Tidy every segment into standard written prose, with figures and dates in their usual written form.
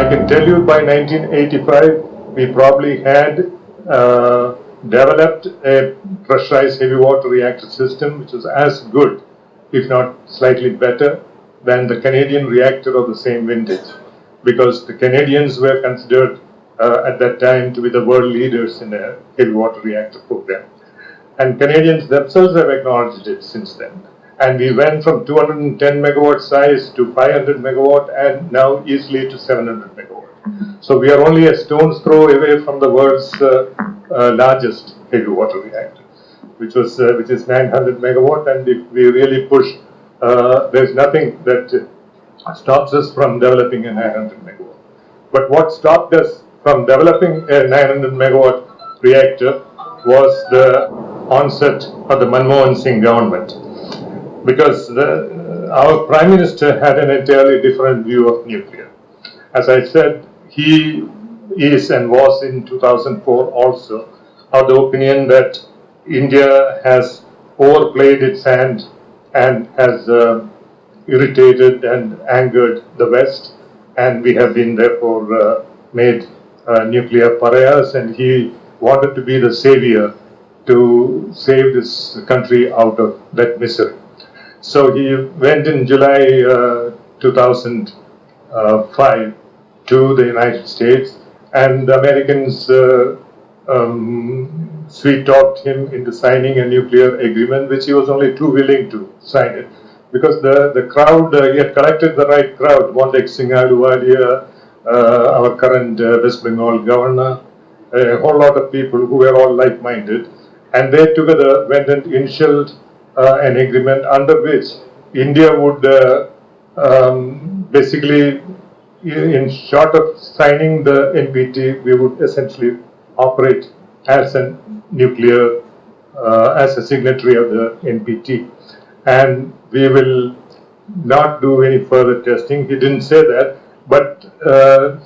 can tell you by 1985, we probably had developed a pressurized heavy water reactor system which was as good, if not slightly better, than the Canadian reactor of the same vintage, because the Canadians were considered at that time to be the world leaders in the heavy water reactor program. And Canadians themselves have acknowledged it since then. And we went from 210 megawatt size to 500 megawatt and now easily to 700 megawatt. So we are only a stone's throw away from the world's largest heavy water reactor, which is 900 megawatt. And if we really push, there's nothing that stops us from developing a 900 megawatt. But what stopped us from developing a 900 megawatt reactor was the onset of the Manmohan Singh government, because our Prime Minister had an entirely different view of nuclear. As I said, he is and was in 2004 also of the opinion that India has overplayed its hand and has irritated and angered the West, and we have been therefore made nuclear pariahs, and he wanted to be the savior to save this country out of that misery. So he went in July 2005 to the United States, and the Americans sweet-talked him into signing a nuclear agreement, which he was only too willing to sign it, because the crowd, he had collected the right crowd, Montek Singh Ahluwalia, our current West Bengal governor, a whole lot of people who were all like-minded, and they together went and initialed an agreement under which India would basically, in short of signing the NPT, we would essentially operate as a nuclear, as a signatory of the NPT. And we will not do any further testing. He didn't say that, but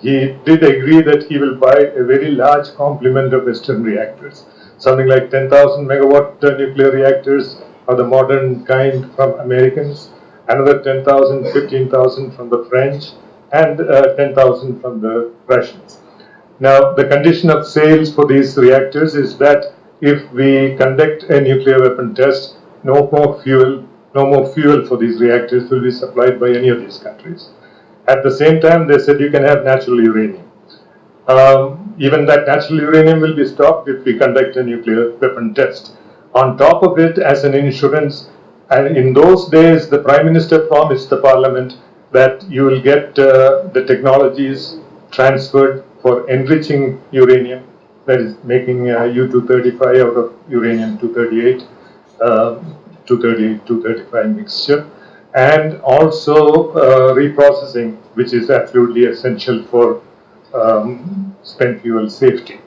he did agree that he will buy a very large complement of Western reactors, something like 10,000 megawatt nuclear reactors of the modern kind from Americans, another 10,000, 15,000 from the French, and 10,000 from the Russians. Now, the condition of sales for these reactors is that if we conduct a nuclear weapon test, no more fuel for these reactors will be supplied by any of these countries. At the same time, they said you can have natural uranium. Even that natural uranium will be stopped if we conduct a nuclear weapon test. On top of it, as an insurance, and in those days, the Prime Minister promised the Parliament that you will get the technologies transferred for enriching uranium, that is making U-235 out of uranium-238, 238-235 mixture, and also reprocessing, which is absolutely essential for spent fuel safety.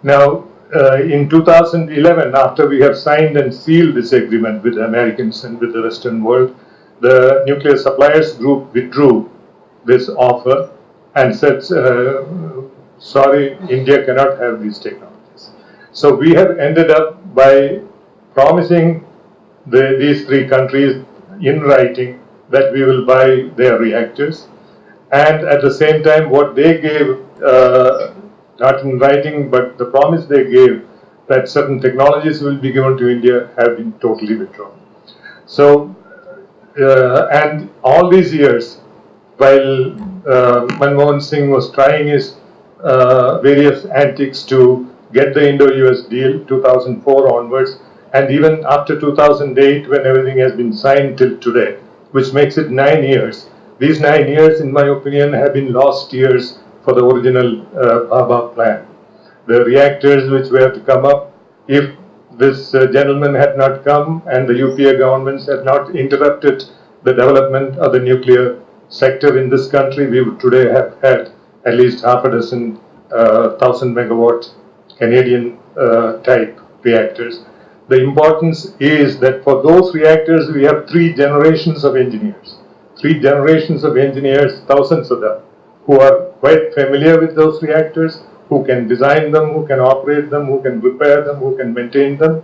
Now, in 2011, after we have signed and sealed this agreement with the Americans and with the Western world, the Nuclear Suppliers Group withdrew this offer and said, sorry, India cannot have these technologies. So we have ended up by promising these three countries in writing that we will buy their reactors, and at the same time what they gave, not in writing, but the promise they gave that certain technologies will be given to India have been totally withdrawn. So, and all these years, while Manmohan Singh was trying his various antics to get the Indo-US deal, 2004 onwards, and even after 2008, when everything has been signed till today, which makes it 9 years. These 9 years, in my opinion, have been lost years for the original Bhabha plan. The reactors which were to come up, if this gentleman had not come and the UPA governments had not interrupted the development of the nuclear sector in this country, we would today have had at least half a dozen 1,000 megawatt Canadian type reactors. The importance is that for those reactors, we have 3 generations of engineers. 3 generations of engineers, thousands of them, who are quite familiar with those reactors, who can design them, who can operate them, who can repair them, who can maintain them.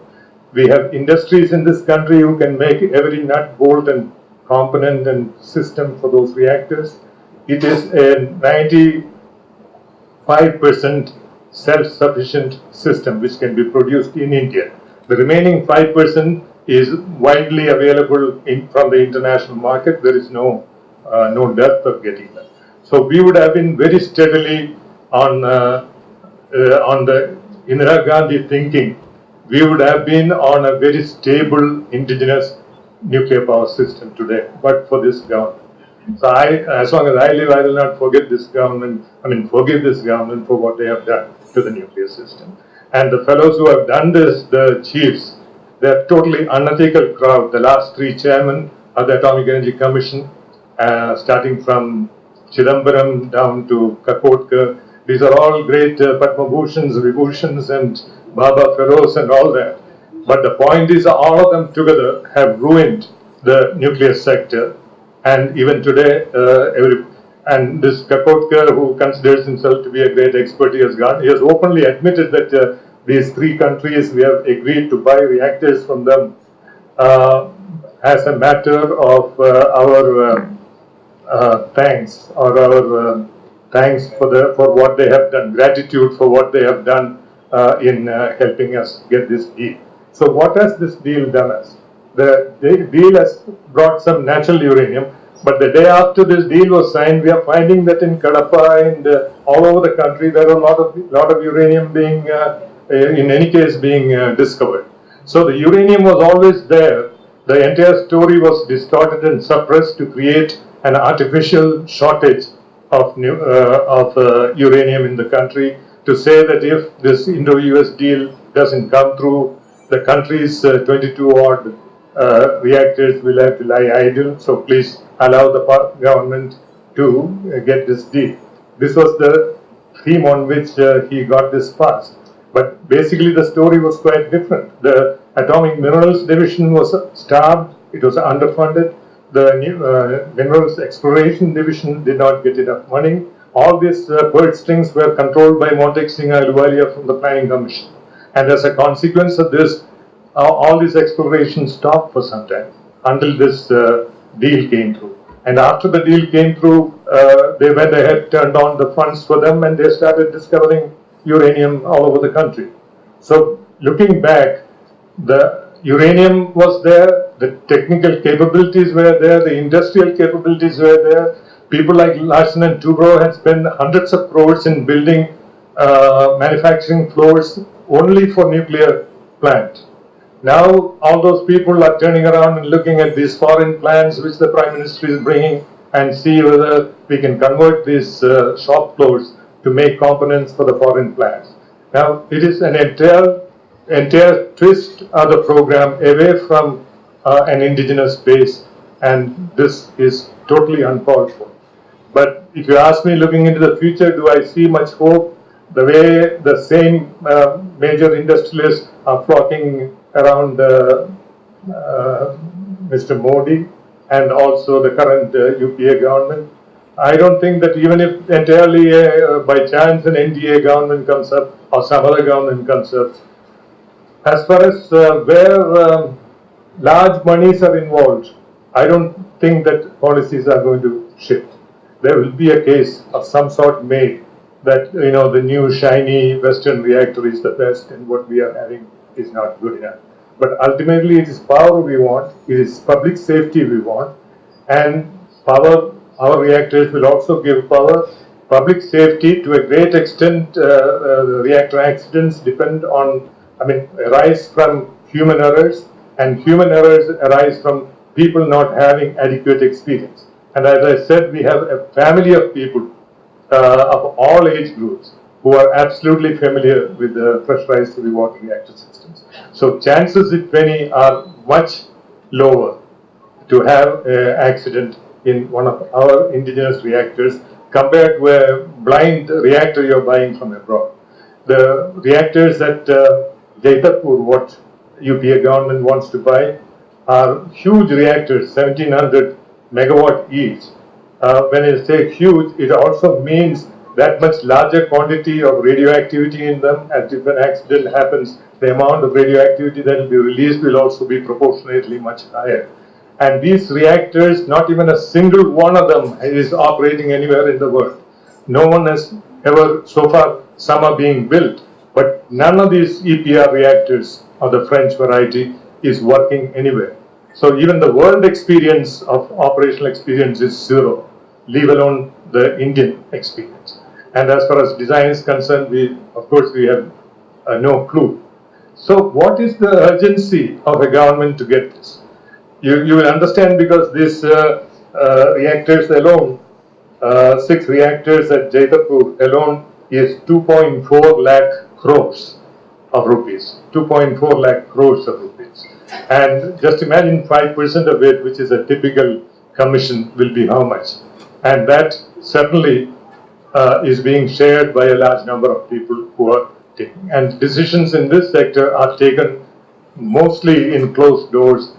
We have industries in this country who can make every nut, bolt, and component and system for those reactors. It is a 5% self-sufficient system which can be produced in India. The remaining 5% is widely available from the international market. There is no dearth of getting that. So we would have been very steadily on the Indira Gandhi thinking. We would have been on a very stable indigenous nuclear power system today, but for this government. So as long as I live, I will not forgive this government for what they have done to the nuclear system. And the fellows who have done this, the chiefs, they're totally unethical crowd. The last three chairmen of the Atomic Energy Commission, starting from Chidambaram down to Kakotkar, these are all great Padma Bhushans, Vibhushans, and Baba Feroz and all that. But the point is, all of them together have ruined the nuclear sector. And even today, and this Kakotkar, who considers himself to be a great expert, he has openly admitted that these three countries, we have agreed to buy reactors from them as a matter of our thanks, or our thanks for what they have done, gratitude for what they have done in helping us get this deal. So what has this deal done us? The deal has brought some natural uranium, but the day after this deal was signed, we are finding that in Kadapa and all over the country, there are a lot of uranium being, in any case, being discovered. So the uranium was always there. The entire story was distorted and suppressed to create an artificial shortage of uranium in the country, to say that if this Indo-US deal doesn't come through, the country's 22 odd reactors will have to lie idle. So please allow the government to get this deal. This was the theme on which he got this passed. But basically the story was quite different. The Atomic Minerals Division was starved. It was underfunded. The Minerals Exploration Division did not get enough money. All these purse strings were controlled by Montek Singh Ahluwalia from the Planning Commission. And as a consequence of this, all this exploration stopped for some time until this deal came through. And after the deal came through, they went ahead, turned on the funds for them, and they started discovering uranium all over the country. So looking back, the uranium was there, the technical capabilities were there, the industrial capabilities were there. People like Larsen and Toubro had spent hundreds of crores in building manufacturing floors only for nuclear plant. Now all those people are turning around and looking at these foreign plants which the Prime Minister is bringing, and see whether we can convert these shop floors to make components for the foreign plants. Now it is an entire twist of the program away from an indigenous base, and this is totally uncalled for. But if you ask me, looking into the future, do I see much hope? The way the same major industrialists are flocking around Mr. Modi and also the current UPA government, I don't think that even if entirely by chance an NDA government comes up or some other government comes up, as far as where large monies are involved, I don't think that policies are going to shift. There will be a case of some sort made that, you know, the new shiny Western reactor is the best and what we are having is not good enough. But ultimately it is power we want, it is public safety we want, and power, our reactors will also give power. Public safety, to a great extent, the reactor accidents depend on, arise from human errors, and human errors arise from people not having adequate experience. And as I said, we have a family of people of all age groups who are absolutely familiar with the pressurized heavy water reactor systems. So chances, if any, are much lower to have an accident in one of our indigenous reactors compared to a blind reactor you're buying from abroad. The reactors at Jaitarpur, what UPA government wants to buy, are huge reactors, 1700 megawatt each. When I say huge, it also means that much larger quantity of radioactivity in them, and if an accident happens, the amount of radioactivity that will be released will also be proportionately much higher. And these reactors, not even a single one of them is operating anywhere in the world. No one has ever so far. Some are being built, but none of these EPR reactors of the French variety is working anywhere. So even the world experience of operational experience is zero, leave alone the Indian experience. And as far as design is concerned, of course we have no clue. So what is the urgency of a government to get this? You will understand, because these reactors alone, 6 reactors at Jaitapur alone is 2.4 lakh crores of rupees. 2.4 lakh crores of rupees. And just imagine 5% of it, which is a typical commission, will be how much? And that certainly is being shared by a large number of people who are taking. And decisions in this sector are taken mostly in closed doors,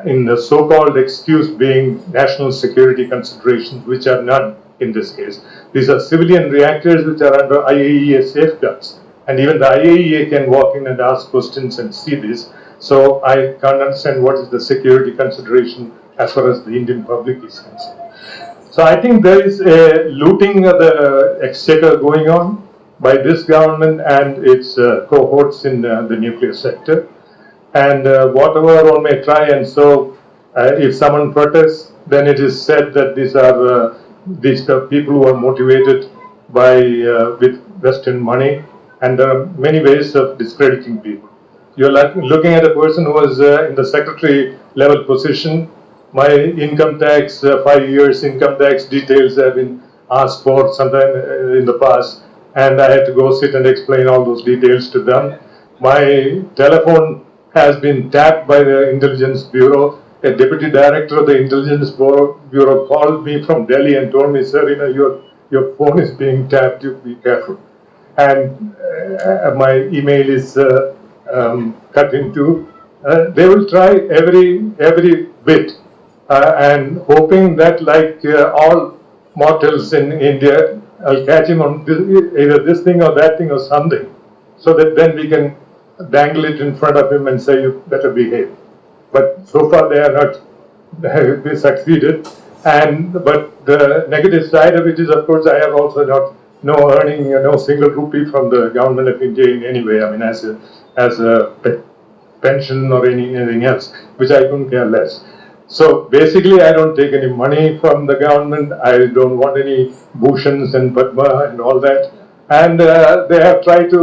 in the so-called excuse being national security considerations, which are none in this case. These are civilian reactors which are under IAEA safeguards. And even the IAEA can walk in and ask questions and see this. So I can't understand what is the security consideration as far as the Indian public is concerned. So I think there is a looting of the exchequer going on by this government and its cohorts in the nuclear sector. And whatever one may try, and so if someone protests, then it is said that these people who are motivated by with Western money, and there are many ways of discrediting people. You're looking at a person who was in the secretary level position. My income tax, 5 years income tax details have been asked for sometime in the past, and I had to go sit and explain all those details to them. My telephone has been tapped by the Intelligence Bureau. A deputy director of the Intelligence Bureau called me from Delhi and told me, sir, your phone is being tapped, you be careful. And my email is cut into. They will try every bit, and hoping that, like all mortals in India, I'll catch him on either this thing or that thing or something, so that then we can dangle it in front of him and say, you better behave. But so far they are not, they succeeded. But the negative side of it is, of course, I have also no earning, no single rupee from the government of India in any way. I mean, as a pension or anything else, which I couldn't care less. So basically, I don't take any money from the government. I don't want any Bhushans and Padma and all that. And they have tried to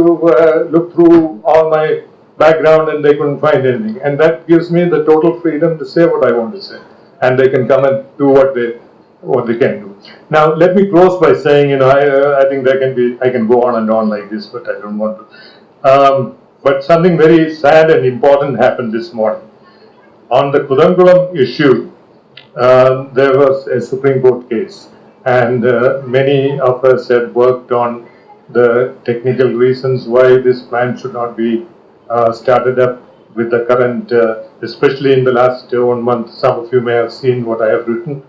look through all my background and they couldn't find anything. And that gives me the total freedom to say what I want to say. And they can come and do what they can do. Now, let me close by saying, I think I can go on and on like this, but I don't want to. But something very sad and important happened this morning. On the Kudankulam issue, there was a Supreme Court case, and many of us had worked on the technical reasons why this plant should not be started up with the current, especially in the last 1 month. Some of you may have seen what I have written.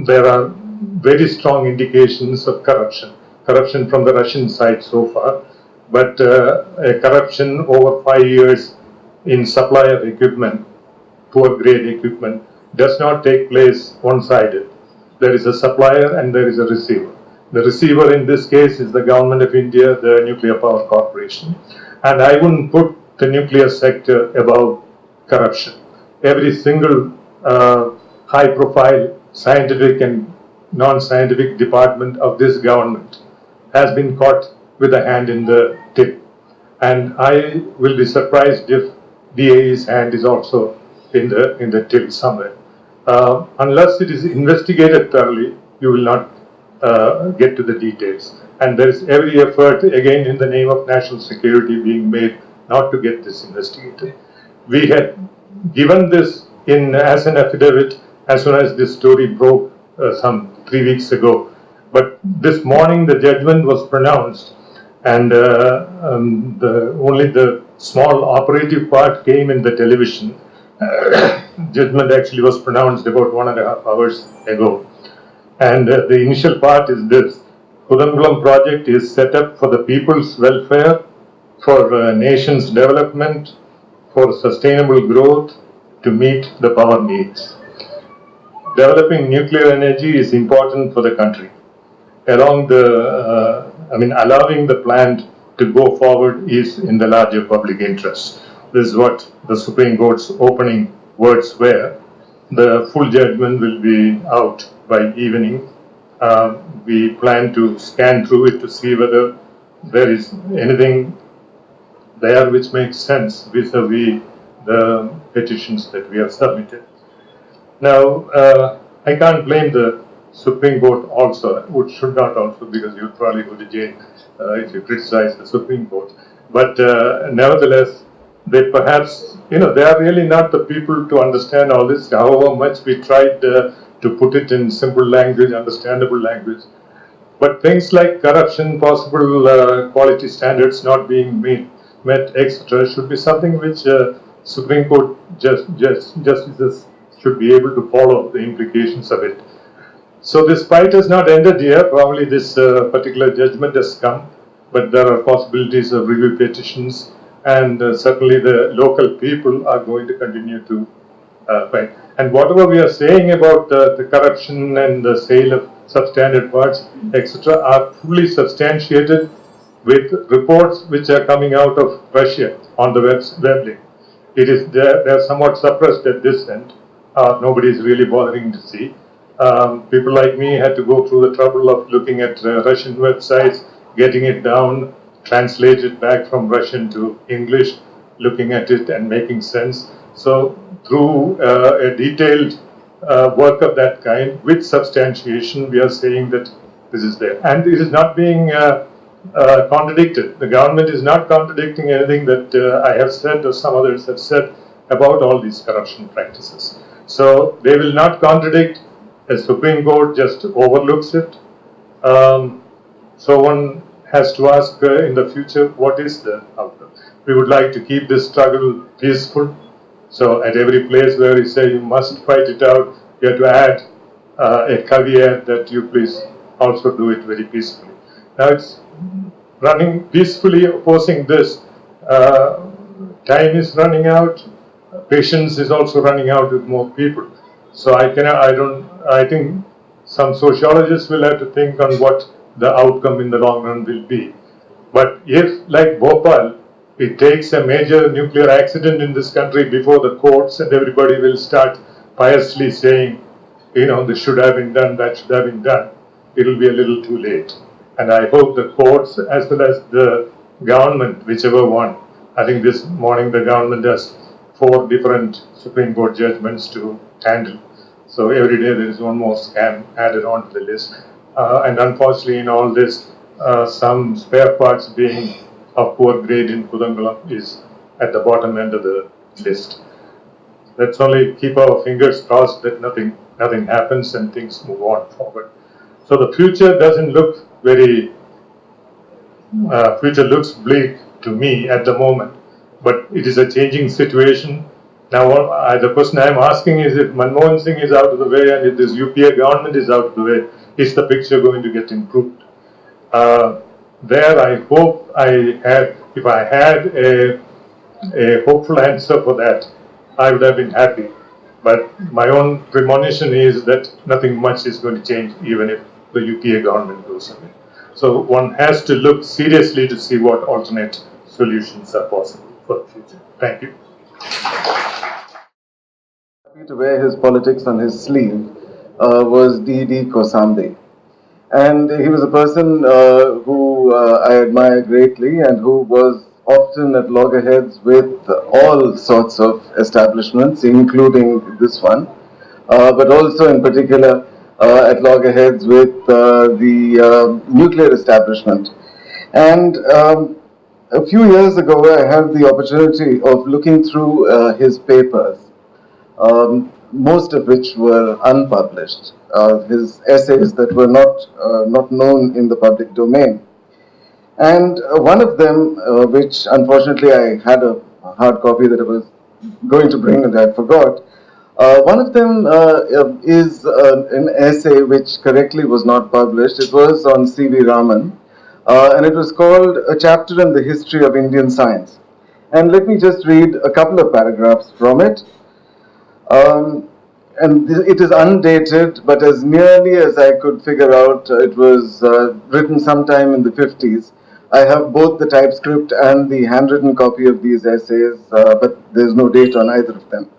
There are very strong indications of corruption from the Russian side so far, but a corruption over 5 years in supply of equipment, poor grade equipment, does not take place one-sided. There is a supplier and there is a receiver. The receiver in this case is the Government of India, the Nuclear Power Corporation. And I wouldn't put the nuclear sector above corruption. Every single high-profile scientific and non-scientific department of this government has been caught with a hand in the till. And I will be surprised if DAE's hand is also in the till somewhere. Unless it is investigated thoroughly, you will not get to the details. And there is every effort, again in the name of national security, being made not to get this investigated. We had given this as an affidavit as soon as this story broke some 3 weeks ago. But this morning the judgment was pronounced, and only the small operative part came in the television. Judgment actually was pronounced about 1.5 hours ago. And the initial part is this: Kudankulam project is set up for the people's welfare, for nation's development, for sustainable growth, to meet the power needs. Developing nuclear energy is important for the country. along the, allowing the plant to go forward is in the larger public interest. This is what the Supreme Court's opening words were. The full judgment will be out by evening. We plan to scan through it to see whether there is anything there which makes sense vis-a-vis the petitions that we have submitted. Now, I can't blame the Supreme Court also, which should not also, because you'll probably go to jail if you criticize the Supreme Court. But nevertheless, they perhaps, they are really not the people to understand all this, however much we tried to put it in simple language, understandable language. But things like corruption, possible quality standards not being met, etc., should be something which Supreme Court justices should be able to follow the implications of it. So this fight has not ended here. Probably this particular judgment has come, but there are possibilities of review petitions, and certainly the local people are going to continue to fight. And whatever we are saying about the corruption and the sale of substandard parts, etc., are fully substantiated with reports which are coming out of Russia on the web link. It is they're somewhat suppressed at this end. Nobody is really bothering to see. People like me had to go through the trouble of looking at Russian websites, getting it down, translate it back from Russian to English, looking at it and making sense. So through a detailed work of that kind with substantiation, we are saying that this is there. And it is not being contradicted. The government is not contradicting anything that I have said or some others have said about all these corruption practices. So they will not contradict. The Supreme Court just overlooks it. So one has to ask in the future, what is the outcome? We would like to keep this struggle peaceful. So at every place where we say you must fight it out, you have to add a caveat that you please also do it very peacefully. Now it's running peacefully, opposing this. Time is running out. Patience is also running out with more people. So I think some sociologists will have to think on what the outcome in the long run will be. But if, like Bhopal, it takes a major nuclear accident in this country before the courts and everybody will start piously saying, this should have been done, that should have been done, it will be a little too late. And I hope the courts as well as the government, whichever one, I think this morning the government has 4 different Supreme Court judgments to handle. So every day there is one more scam added on to the list. And unfortunately in all this, some spare parts being of poor grade in Kudangalam is at the bottom end of the list. Let's only keep our fingers crossed that nothing happens and things move on forward. So the future doesn't look future looks bleak to me at the moment, but it is a changing situation. Now, the question I am asking is, if Manmohan Singh is out of the way and if this UPA government is out of the way, is the picture going to get improved? There, I hope if I had a hopeful answer for that, I would have been happy. But my own premonition is that nothing much is going to change, even if the UPA government goes away. So one has to look seriously to see what alternate solutions are possible for the future. Thank you. Happy to wear his politics on his sleeve was D.D. Kosambi. And he was a person who I admire greatly and who was often at loggerheads with all sorts of establishments, including this one, but also in particular at loggerheads with the nuclear establishment. And a few years ago, I had the opportunity of looking through his papers, most of which were unpublished, his essays that were not known in the public domain. And one of them, which unfortunately I had a hard copy that I was going to bring and I forgot, one of them is an essay which correctly was not published. It was on C.V. Raman, and it was called A Chapter in the History of Indian Science. And let me just read a couple of paragraphs from it. it is undated, but as nearly as I could figure out, it was written sometime in the 50s. I have both the typescript and the handwritten copy of these essays, but there's no date on either of them.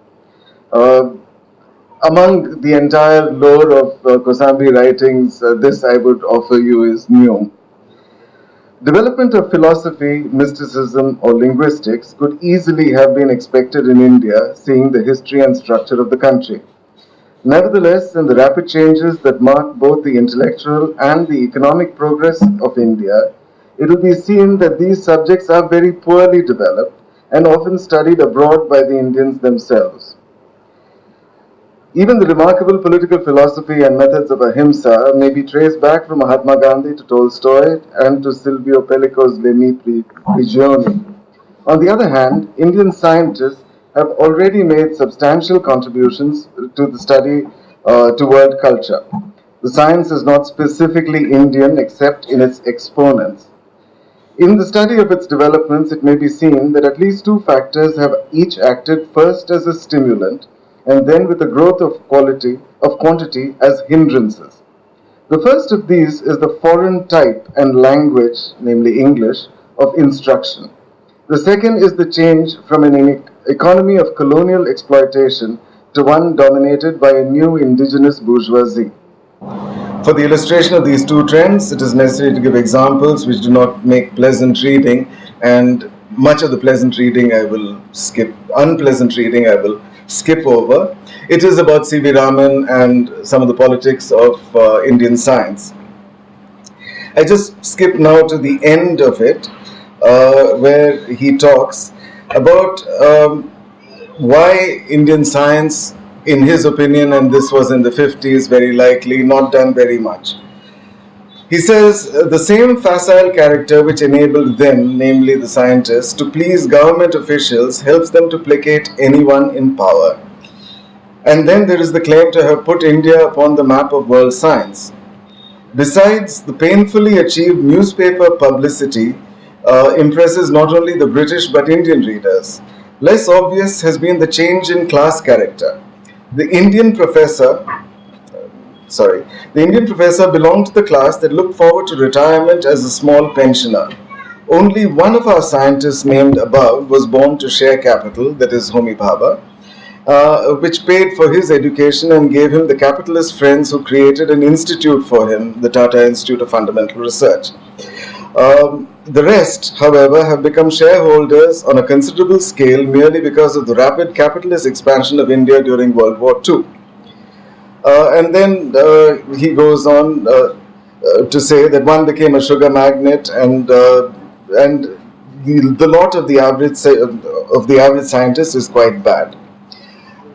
Among the entire lore of Kosambi writings, this I would offer you is new. Development of philosophy, mysticism, or linguistics could easily have been expected in India, seeing the history and structure of the country. Nevertheless, in the rapid changes that mark both the intellectual and the economic progress of India, it will be seen that these subjects are very poorly developed and often studied abroad by the Indians themselves. Even the remarkable political philosophy and methods of ahimsa may be traced back from Mahatma Gandhi to Tolstoy and to Silvio Pellico's Lemmy Prigioni. On the other hand, Indian scientists have already made substantial contributions to the study to world culture. The science is not specifically Indian except in its exponents. In the study of its developments, it may be seen that at least two factors have each acted first as a stimulant and then with the growth of quantity as hindrances. The first of these is the foreign type and language, namely English, of instruction. The second is the change from an economy of colonial exploitation to one dominated by a new indigenous bourgeoisie. For the illustration of these two trends, it is necessary to give examples which do not make pleasant reading, and much of the pleasant reading I will skip. Unpleasant reading I will skip over. It is about C.V. Raman and some of the politics of Indian science. I just skip now to the end of it, where he talks about why Indian science, in his opinion, and this was in the 50s very likely, not done very much. He says the same facile character which enabled them, namely the scientists, to please government officials helps them to placate anyone in power. And then there is the claim to have put India upon the map of world science. Besides, the painfully achieved newspaper publicity impresses not only the British but Indian readers. Less obvious has been the change in class character. The Indian professor belonged to the class that looked forward to retirement as a small pensioner. Only one of our scientists named above was born to share capital, that is Homi Bhabha, which paid for his education and gave him the capitalist friends who created an institute for him, the Tata Institute of Fundamental Research. The rest, however, have become shareholders on a considerable scale merely because of the rapid capitalist expansion of India during World War II. And then he goes on to say that one became a sugar magnate, and the lot of the average scientist is quite bad.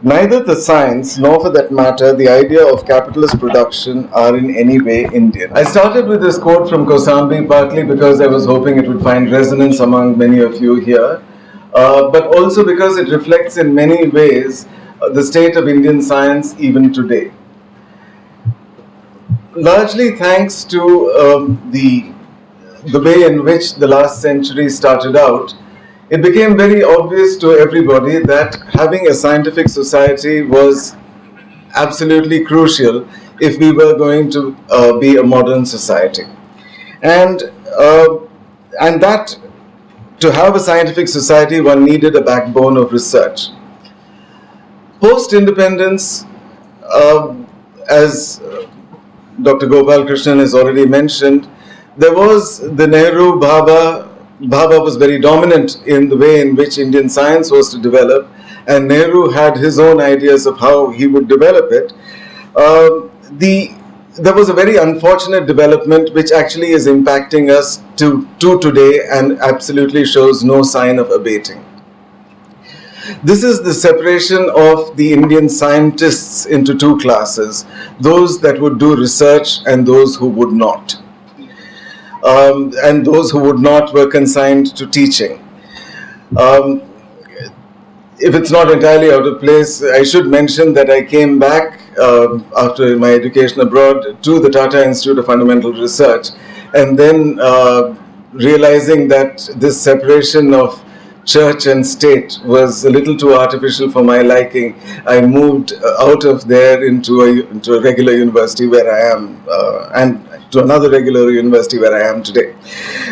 Neither the science, nor for that matter, the idea of capitalist production are in any way Indian. I started with this quote from Kosambi partly because I was hoping it would find resonance among many of you here, but also because it reflects in many ways the state of Indian science even today. Largely thanks to the way in which the last century started out, it became very obvious to everybody that having a scientific society was absolutely crucial if we were going to be a modern society. And that to have a scientific society, one needed a backbone of research. Post-independence, as Dr. Gopal Krishnan has already mentioned, there was the Nehru Bhabha. Bhabha was very dominant in the way in which Indian science was to develop, and Nehru had his own ideas of how he would develop it. There was a very unfortunate development which actually is impacting us to today and absolutely shows no sign of abating. This is the separation of the Indian scientists into two classes, those that would do research and those who would not. And those who would not were consigned to teaching. If it's not entirely out of place, I should mention that I came back after my education abroad to the Tata Institute of Fundamental Research, and then realizing that this separation of church and state was a little too artificial for my liking. I moved out of there into a regular university where I am, and to another regular university where I am today.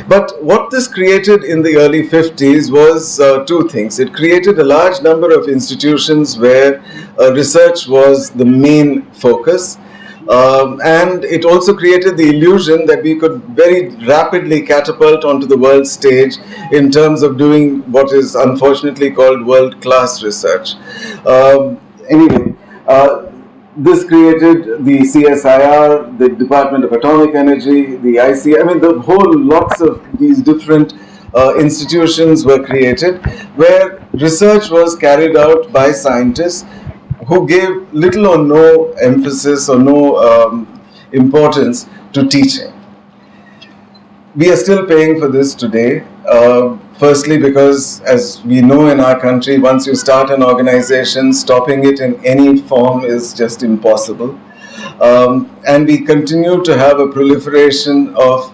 But what this created in the early 50s was two things. It created a large number of institutions where research was the main focus. And it also created the illusion that we could very rapidly catapult onto the world stage in terms of doing what is unfortunately called world-class research. Anyway, this created the CSIR, the Department of Atomic Energy, the IC. I mean, the whole lots of these different institutions were created where research was carried out by scientists who gave little or no emphasis or no importance to teaching. We are still paying for this today. Firstly, because as we know in our country, once you start an organization, stopping it in any form is just impossible. And we continue to have a proliferation of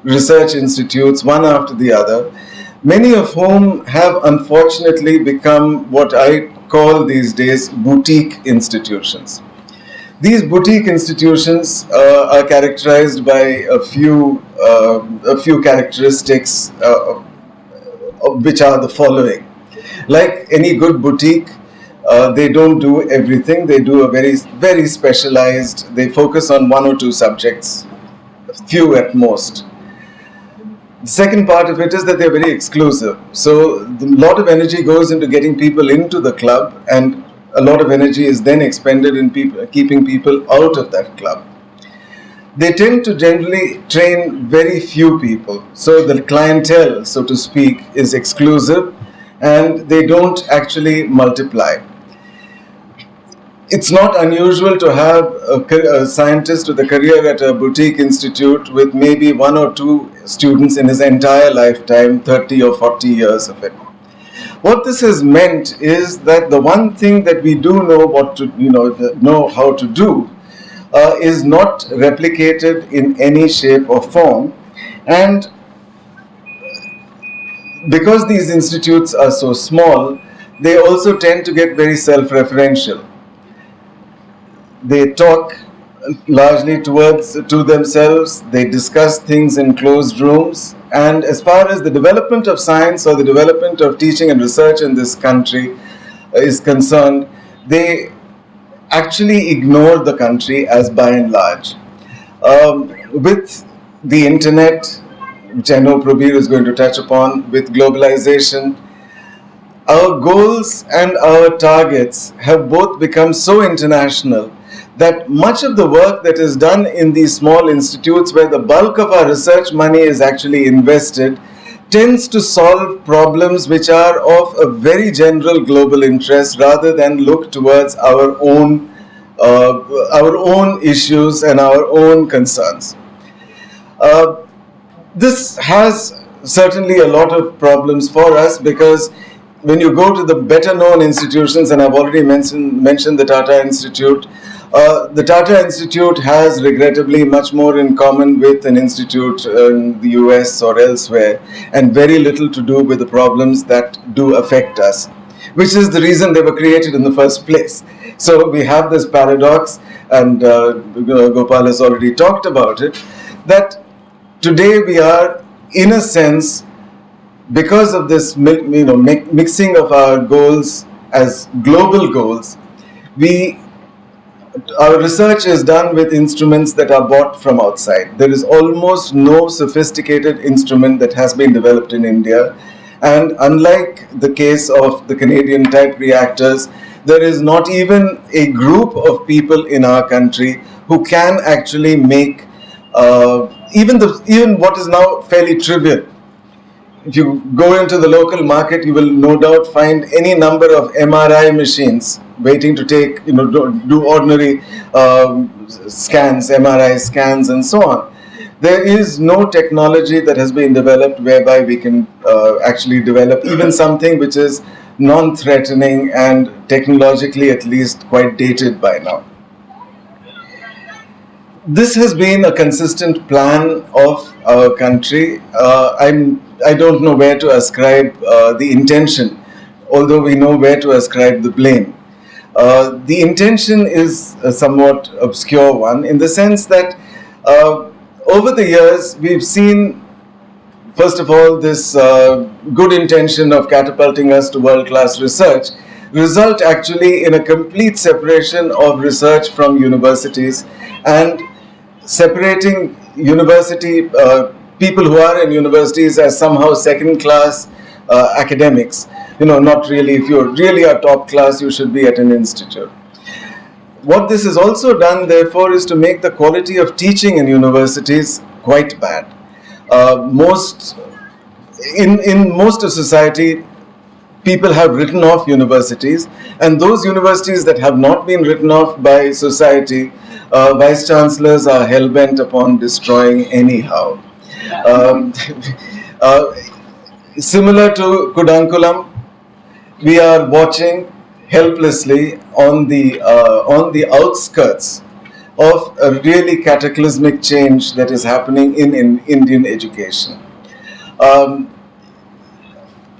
research institutes, one after the other, many of whom have unfortunately become what I call these days boutique institutions. These boutique institutions are characterized by a few characteristics, which are the following. Like any good boutique, they don't do everything. They do a very specialized. They focus on one or two subjects, few at most. The second part of it is that they're very exclusive. So a lot of energy goes into getting people into the club, and a lot of energy is then expended in keeping people out of that club. They tend to generally train very few people. So the clientele, so to speak, is exclusive, and they don't actually multiply. It's not unusual to have a scientist with a career at a boutique institute with maybe one or two students in his entire lifetime, 30 or 40 years of it. What this has meant is that the one thing that we do know how to do is not replicated in any shape or form. And because these institutes are so small, they also tend to get very self-referential. They talk largely to themselves, they discuss things in closed rooms, and as far as the development of science or the development of teaching and research in this country is concerned, they actually ignore the country as by and large. With the internet, which I know Prabir is going to touch upon, with globalization, our goals and our targets have both become so international that much of the work that is done in these small institutes where the bulk of our research money is actually invested tends to solve problems which are of a very general global interest rather than look towards our own issues and our own concerns. This has certainly a lot of problems for us because when you go to the better known institutions, and I've already mentioned the Tata Institute, the Tata Institute has regrettably much more in common with an institute in the US or elsewhere, and very little to do with the problems that do affect us, which is the reason they were created in the first place. So we have this paradox, and Gopal has already talked about it, that today we are, in a sense, because of this mixing of our goals as global goals, our research is done with instruments that are bought from outside. There is almost no sophisticated instrument that has been developed in India. And unlike the case of the Canadian type reactors, there is not even a group of people in our country who can actually make even what is now fairly trivial. If you go into the local market, you will no doubt find any number of MRI machines waiting to take, do ordinary scans, MRI scans and so on. There is no technology that has been developed whereby we can actually develop even something which is non-threatening and technologically at least quite dated by now. This has been a consistent plan of our country. I don't know where to ascribe the intention, although we know where to ascribe the blame. The intention is a somewhat obscure one in the sense that over the years we've seen, first of all, this good intention of catapulting us to world-class research result actually in a complete separation of research from universities and separating university people who are in universities as somehow second-class academics. Not really. If you're really a top class, you should be at an institute. What this has also done, therefore, is to make the quality of teaching in universities quite bad. In most of society, people have written off universities, and those universities that have not been written off by society, vice chancellors are hell-bent upon destroying anyhow. Similar to Kudankulam, we are watching helplessly on the outskirts of a really cataclysmic change that is happening in Indian education.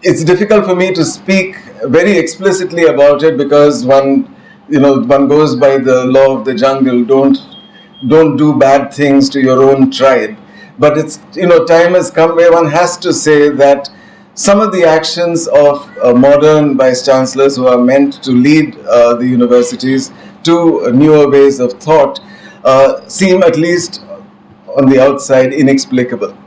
It's difficult for me to speak very explicitly about it because one goes by the law of the jungle. Don't do bad things to your own tribe. But it's time has come where one has to say that some of the actions of modern vice chancellors who are meant to lead the universities to newer ways of thought seem, at least on the outside, inexplicable.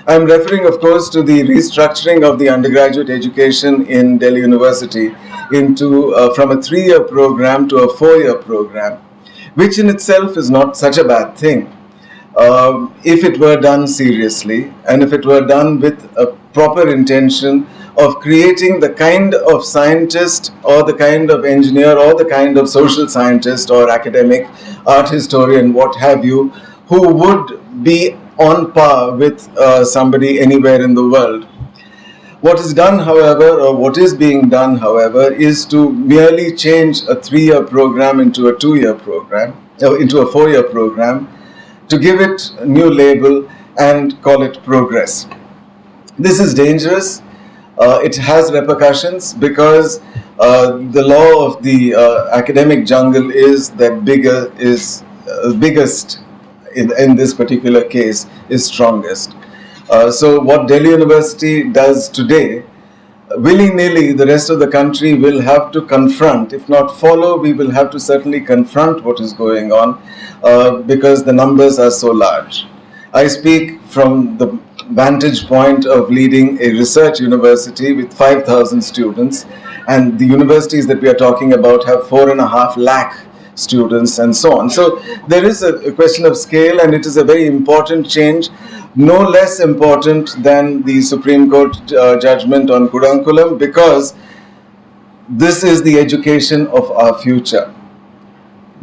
I'm referring, of course, to the restructuring of the undergraduate education in Delhi University from a 3-year program to a 4-year program, which in itself is not such a bad thing. If it were done seriously and if it were done with a proper intention of creating the kind of scientist or the kind of engineer or the kind of social scientist or academic, art historian, what have you, who would be on par with somebody anywhere in the world. What is done, however, or what is being done, however, is to merely change a 3-year program into a 2-year program, into a 4-year program, to give it a new label and call it progress. This is dangerous. It has repercussions because the law of the academic jungle is that biggest in this particular case is strongest. So what Delhi University does today, willy-nilly the rest of the country will have to confront. If not follow, we will have to certainly confront what is going on because the numbers are so large. I speak from the vantage point of leading a research university with 5,000 students, and the universities that we are talking about have 4.5 lakh students and so on. So there is a question of scale, and it is a very important change, no less important than the Supreme Court judgment on Kudankulam, because this is the education of our future.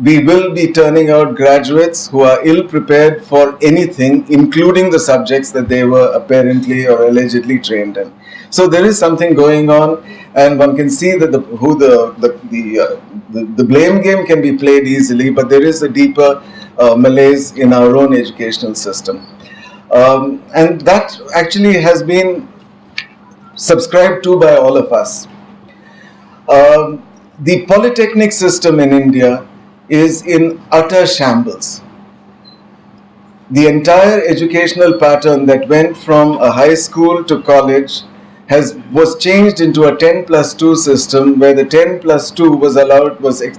We will be turning out graduates who are ill-prepared for anything, including the subjects that they were apparently or allegedly trained in. So there is something going on, and one can see that the blame game can be played easily, but there is a deeper malaise in our own educational system. And that actually has been subscribed to by all of us. The polytechnic system in India is in utter shambles. The entire educational pattern that went from a high school to college was changed into a 10+2 system, where the 10+2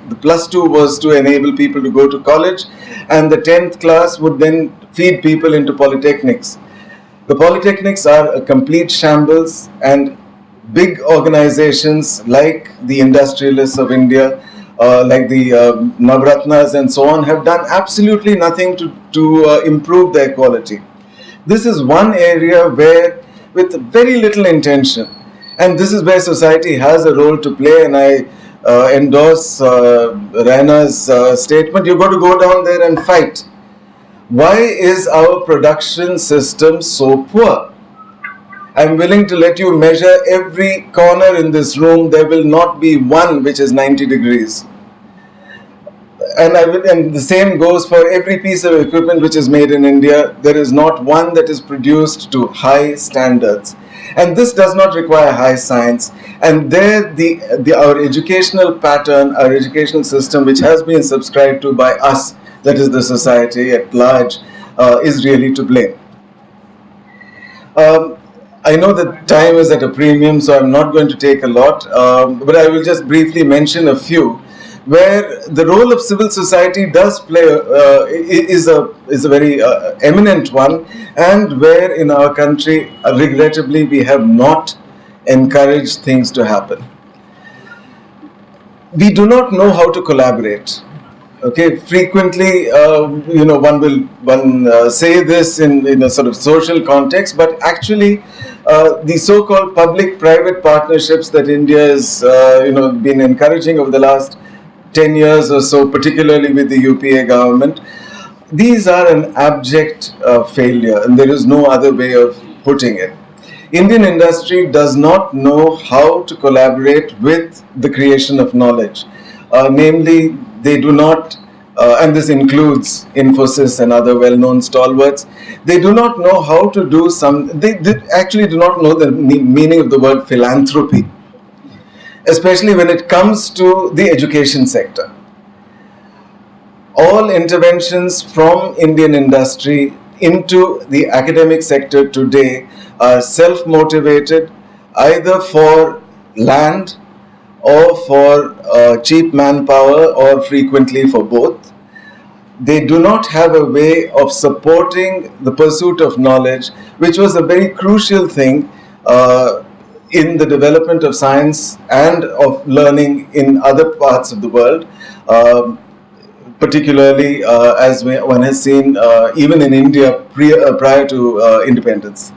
the +2 was to enable people to go to college, and the 10th class would then feed people into polytechnics. The polytechnics are a complete shambles, and big organizations like the industrialists of India, like the Navratnas and so on, have done absolutely nothing to improve their quality. This is one area where, with very little intention, and this is where society has a role to play, and I endorse Raina's statement, you've got to go down there and fight. Why is our production system so poor? I'm willing to let you measure every corner in this room. There will not be one which is 90 degrees. And the same goes for every piece of equipment which is made in India. There is not one that is produced to high standards. And this does not require high science. And there, our educational pattern, our educational system, which has been subscribed to by us, that is the society at large, is really to blame. I know that time is at a premium, so I'm not going to take a lot, but I will just briefly mention a few where the role of civil society does play is a very eminent one, and where in our country, regrettably, we have not encouraged things to happen. We do not know how to collaborate. Okay, frequently, one will say this in a sort of social context, but actually, the so-called public-private partnerships that India has, been encouraging over the last 10 years or so, particularly with the UPA government, these are an abject failure, and there is no other way of putting it. Indian industry does not know how to collaborate with the creation of knowledge. Namely, they do not, and this includes Infosys and other well-known stalwarts, they do not know how to do they actually do not know the meaning of the word philanthropy, especially when it comes to the education sector. All interventions from Indian industry into the academic sector today are self-motivated, either for land or for cheap manpower, or frequently for both. They do not have a way of supporting the pursuit of knowledge, which was a very crucial thing in the development of science and of learning in other parts of the world, particularly as one has seen even in India prior to independence.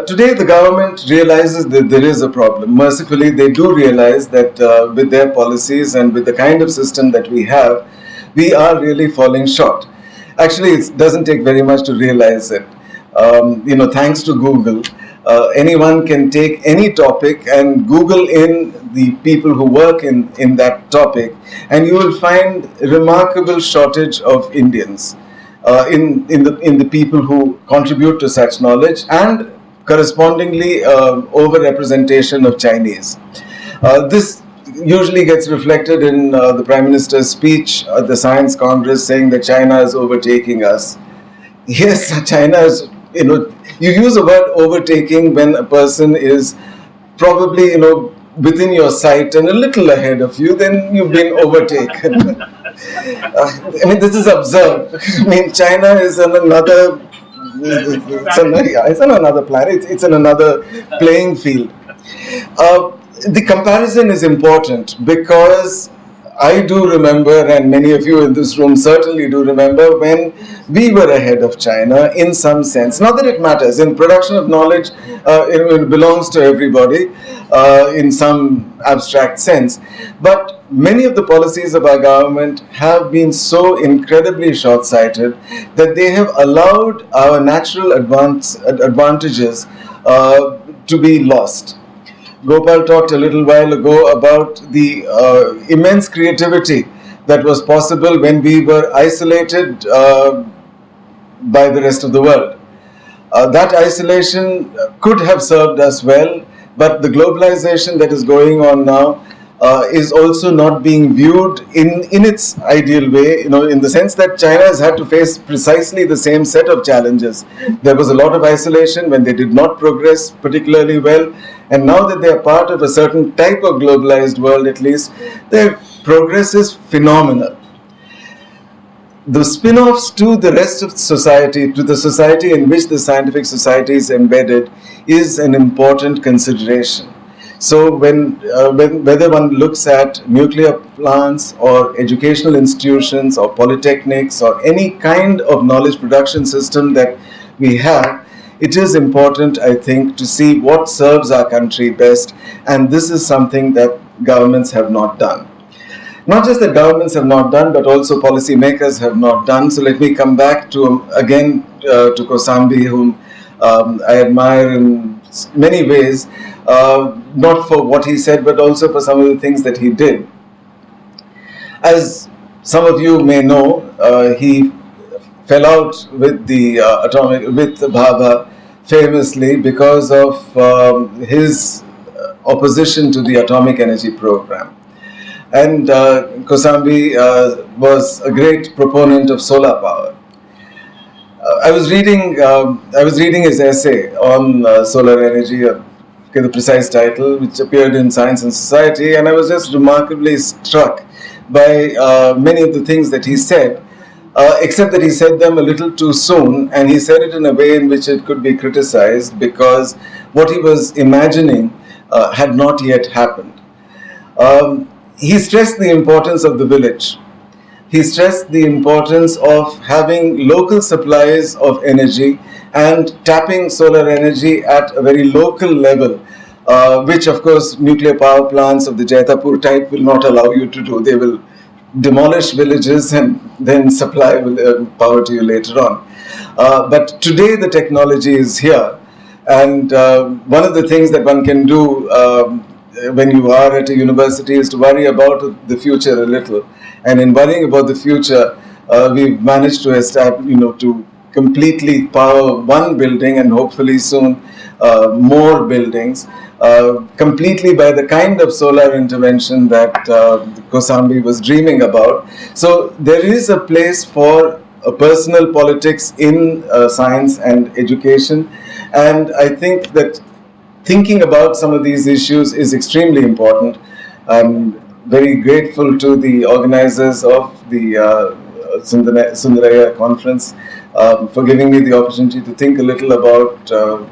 Today, the government realizes that there is a problem. Mercifully, they do realize that with their policies and with the kind of system that we have, we are really falling short. Actually, it doesn't take very much to realize it. Thanks to Google, anyone can take any topic and Google in the people who work in that topic, and you will find a remarkable shortage of Indians in the people who contribute to such knowledge, and correspondingly overrepresentation of Chinese. This usually gets reflected in the Prime Minister's speech at the Science Congress, saying that China is overtaking us. Yes, China is, you use the word overtaking when a person is probably, within your sight and a little ahead of you, then you've been overtaken. This is absurd. China is on another, it's on another planet, it's in another playing field. The comparison is important because I do remember, and many of you in this room certainly do remember, when we were ahead of China in some sense. Not that it matters. In production of knowledge, it belongs to everybody in some abstract sense. But many of the policies of our government have been so incredibly short-sighted that they have allowed our natural advantages to be lost. Gopal talked a little while ago about the immense creativity that was possible when we were isolated by the rest of the world. That isolation could have served us well, but the globalization that is going on now is also not being viewed in its ideal way, in the sense that China has had to face precisely the same set of challenges. There was a lot of isolation when they did not progress particularly well, and now that they are part of a certain type of globalized world, at least, their progress is phenomenal. The spin-offs to the rest of society, to the society in which the scientific society is embedded, is an important consideration. So whether one looks at nuclear plants or educational institutions or polytechnics or any kind of knowledge production system that we have, it is important, I think, to see what serves our country best, and this is something that governments have not done. Not just that governments have not done, but also policymakers have not done. So let me come back to Kosambi, whom I admire in many ways, not for what he said, but also for some of the things that he did. As some of you may know, he fell out with the with Bhabha famously because of his opposition to the atomic energy program. And Kosambi was a great proponent of solar power. I was reading his essay on solar energy, the precise title, which appeared in Science and Society, and I was just remarkably struck by many of the things that he said, except that he said them a little too soon, and he said it in a way in which it could be criticized because what he was imagining had not yet happened. He stressed the importance of the village. He stressed the importance of having local supplies of energy and tapping solar energy at a very local level, which of course nuclear power plants of the Jaitapur type will not allow you to do. They will demolish villages and then supply power to you later on. But today the technology is here, and one of the things that one can do when you are at a university is to worry about the future a little. And in worrying about the future, we've managed to establish, to completely power one building and hopefully soon more buildings, completely by the kind of solar intervention that Kosambi was dreaming about. So there is a place for personal politics in science and education, and I think that thinking about some of these issues is extremely important. I'm very grateful to the organizers of the Sundaraya conference for giving me the opportunity to think a little about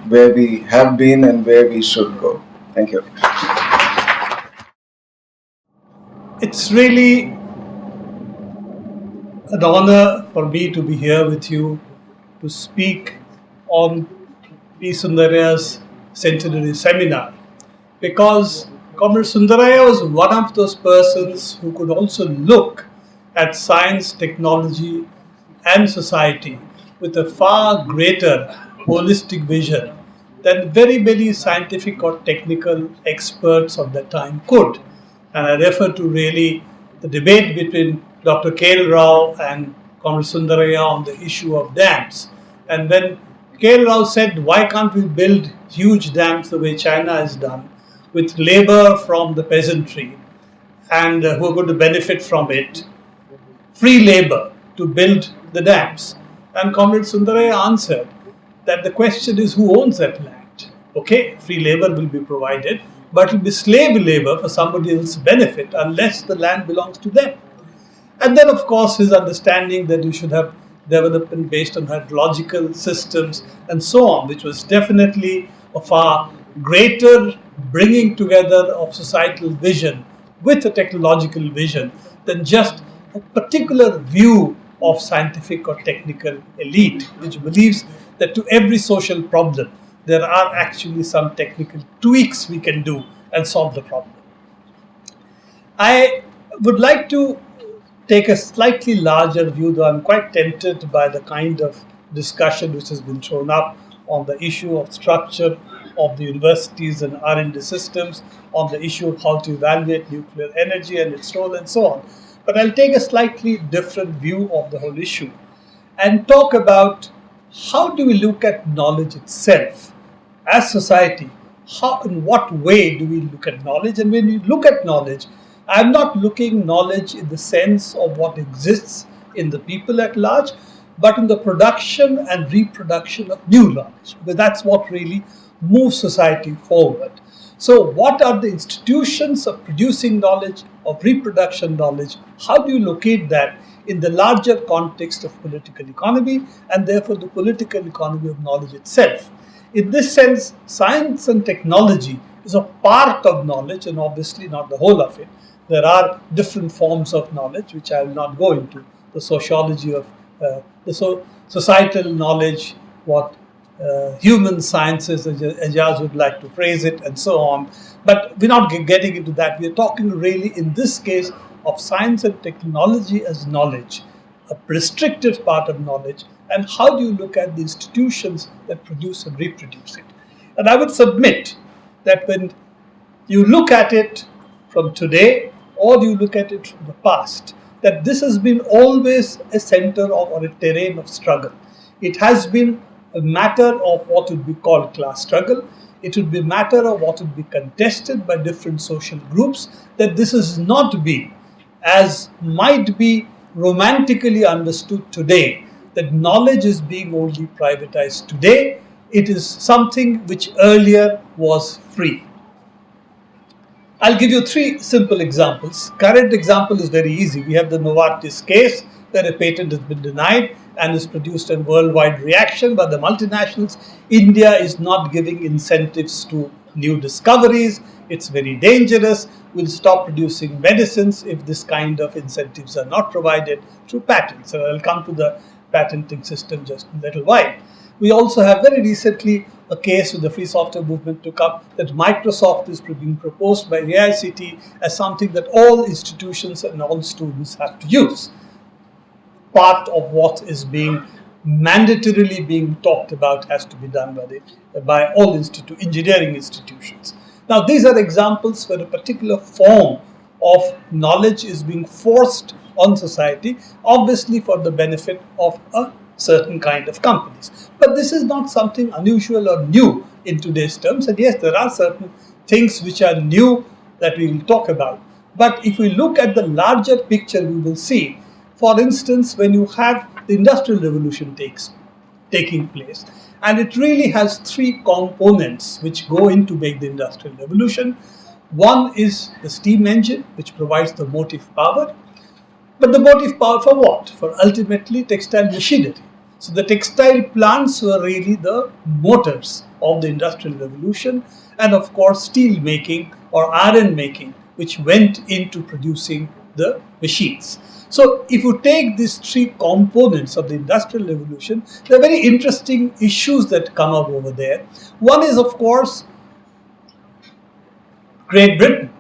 where we have been and where we should go. Thank you. It's really an honor for me to be here with you to speak on P. Sundaraya's centenary seminar, because Comrade Sundaraya was one of those persons who could also look at science, technology and society with a far greater holistic vision than very many scientific or technical experts of that time could. And I refer to really the debate between Dr. K.L. Rao and Comrade Sundaraya on the issue of dams. And when K.L. Rao said, why can't we build huge dams the way China has done, with labor from the peasantry and who are going to benefit from it, free labor to build the dams? And Comrade Sundaraya answered that the question is who owns that land. Okay, free labor will be provided, but it will be slave labor for somebody else's benefit unless the land belongs to them. And then of course his understanding that you should have development based on hydrological systems and so on, which was definitely a far greater bringing together of societal vision with a technological vision than just a particular view of scientific or technical elite, which believes that to every social problem there are actually some technical tweaks we can do and solve the problem. I would like to take a slightly larger view, though I'm quite tempted by the kind of discussion which has been thrown up on the issue of structure of the universities and R&D systems, on the issue of how to evaluate nuclear energy and its role and so on. But I'll take a slightly different view of the whole issue and talk about how do we look at knowledge itself as society. How, in what way do we look at knowledge? And when we look at knowledge, I'm not looking knowledge in the sense of what exists in the people at large, but in the production and reproduction of new knowledge, because that's what really moves society forward. So what are the institutions of producing knowledge, of reproduction knowledge? How do you locate that in the larger context of political economy and therefore the political economy of knowledge itself? In this sense, science and technology is a part of knowledge and obviously not the whole of it. There are different forms of knowledge, which I will not go into, the sociology of societal knowledge, what human sciences, as Ajaz would like to phrase it, and so on. But we're not getting into that. We're talking really, in this case, of science and technology as knowledge, a restricted part of knowledge, and how do you look at the institutions that produce and reproduce it. And I would submit that when you look at it from today, or you look at it from the past, that this has been always a center of, or a terrain of struggle. It has been a matter of what would be called class struggle. It would be a matter of what would be contested by different social groups, that this is not being, as might be romantically understood today, that knowledge is being only privatized today. It is something which earlier was free. I'll give you three simple examples. Current example is very easy. We have the Novartis case where a patent has been denied and has produced a worldwide reaction by the multinationals. India is not giving incentives to new discoveries. It's very dangerous. We'll stop producing medicines if this kind of incentives are not provided through patents. So I'll come to the patenting system just in a little while. We also have very recently a case with the free software movement took up that Microsoft is being proposed by AICTE as something that all institutions and all students have to use. Part of what is being mandatorily being talked about has to be done by all engineering institutions. Now, these are examples where a particular form of knowledge is being forced on society, obviously for the benefit of a certain kind of companies. But this is not something unusual or new in today's terms. And yes, there are certain things which are new that we will talk about. But if we look at the larger picture, we will see, for instance, when you have the Industrial Revolution taking place, and it really has three components which go in to make the Industrial Revolution. One is the steam engine, which provides the motive power. But the motive power for what? For ultimately textile machinery. So the textile plants were really the motors of the Industrial Revolution, and of course steel making or iron making, which went into producing the machines. So if you take these three components of the Industrial Revolution, there are very interesting issues that come up over there. One is, of course, Great Britain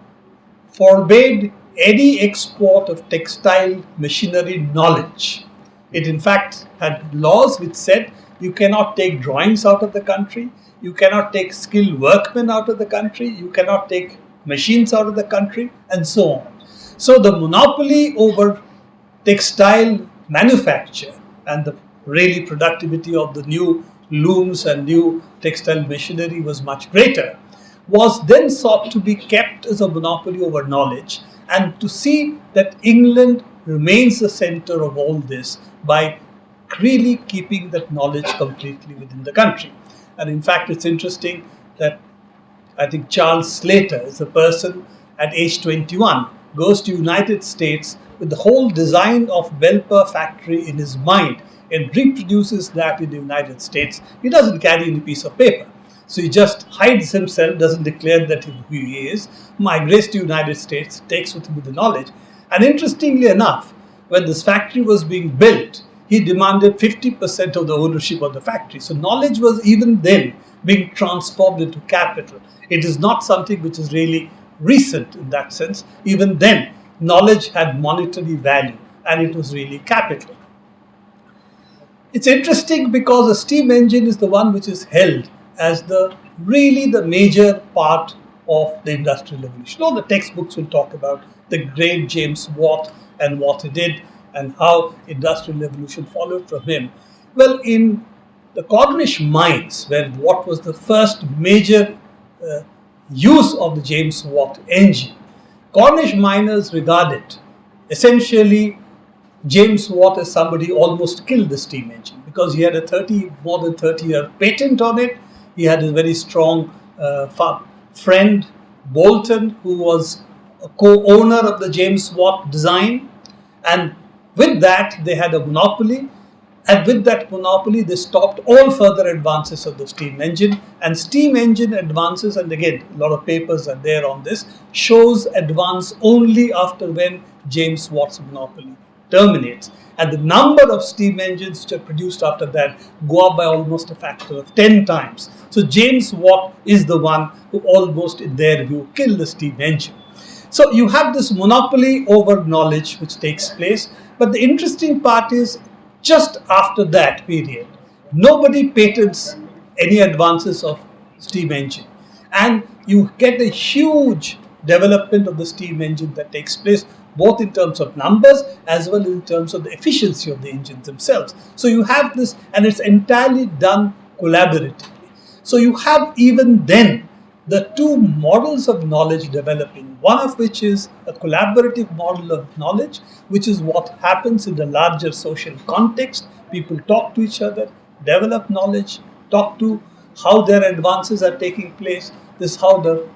forbade any export of textile machinery knowledge. It in fact had laws which said you cannot take drawings out of the country, you cannot take skilled workmen out of the country, you cannot take machines out of the country, and so on. So the monopoly over textile manufacture and the really productivity of the new looms and new textile machinery was much greater, was then sought to be kept as a monopoly over knowledge, and to see that England remains the center of all this by really keeping that knowledge completely within the country. And in fact, it's interesting that I think Charles Slater is a person at age 21 goes to United States with the whole design of Belper factory in his mind and reproduces that in the United States. He doesn't carry any piece of paper. So he just hides himself, doesn't declare that who he is, migrates to the United States, takes with him the knowledge. And interestingly enough, when this factory was being built, he demanded 50% of the ownership of the factory. So knowledge was even then being transformed into capital. It is not something which is really recent in that sense. Even then, knowledge had monetary value and it was really capital. It's interesting because the steam engine is the one which is held as the major part of the Industrial Revolution. All the textbooks will talk about the great James Watt and what he did and how Industrial Revolution followed from him. Well, in the Cornish mines, where Watt was the first major use of the James Watt engine, Cornish miners regarded essentially James Watt as somebody who almost killed the steam engine because he had a more than 30-year patent on it. He had a very strong friend, Bolton, who was a co-owner of the James Watt design. And with that, they had a monopoly. And with that monopoly, they stopped all further advances of the steam engine. And steam engine advances, and again, a lot of papers are there on this, shows advance only after when James Watt's monopoly terminates. And the number of steam engines which are produced after that go up by almost a factor of 10 times. So James Watt is the one who almost, in their view, killed the steam engine. So you have this monopoly over knowledge which takes place. But the interesting part is, just after that period, nobody patents any advances of steam engine. And you get a huge development of the steam engine that takes place, both in terms of numbers as well as in terms of the efficiency of the engines themselves. So you have this, and it's entirely done collaboratively. So you have even then the two models of knowledge developing, one of which is a collaborative model of knowledge, which is what happens in the larger social context. People talk to each other, develop knowledge, talk to how their advances are taking place. This is how the